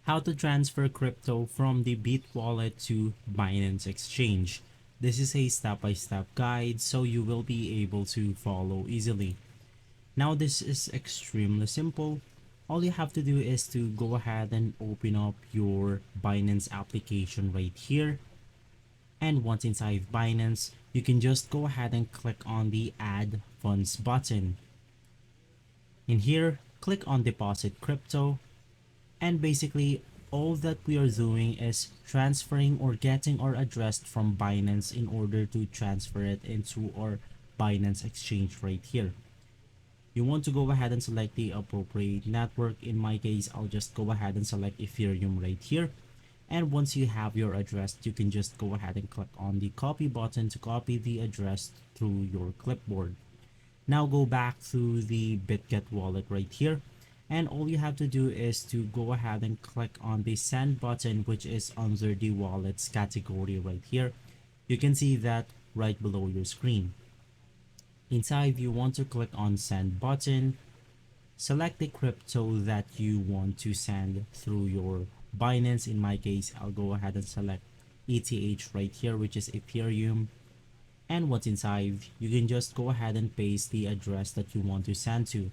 How to transfer crypto from the Bitget Wallet to Binance Exchange. This is a step-by-step guide so you will be able to follow easily. Now this is extremely simple. All you have to do is to go ahead and open up your Binance application right here. And once inside Binance, you can just go ahead and click on the Add Funds button. In here, click on Deposit Crypto, and basically all that we are doing is transferring or getting our address from Binance in order to transfer it into our Binance exchange right here. You want to go ahead and select the appropriate network. In my case, I'll just go ahead and select Ethereum right here. And once you have your address, you can just go ahead and click on the copy button to copy the address through your clipboard. Now go back to the Bitget wallet right here, and all you have to do is to go ahead and click on the send button, which is under the wallets category right here. You can see that right below your screen. Inside, you want to click on send button, select the crypto that you want to send through your Binance. In my case, I'll go ahead and select ETH right here, which is Ethereum. And once inside, you can just go ahead and paste the address that you want to send to.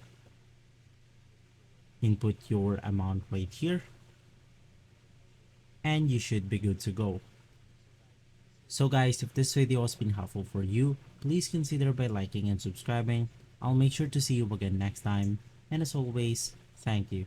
Input your amount right here, and you should be good to go. So guys, if this video has been helpful for you, please consider by liking and subscribing. I'll make sure to see you again next time, and as always, thank you.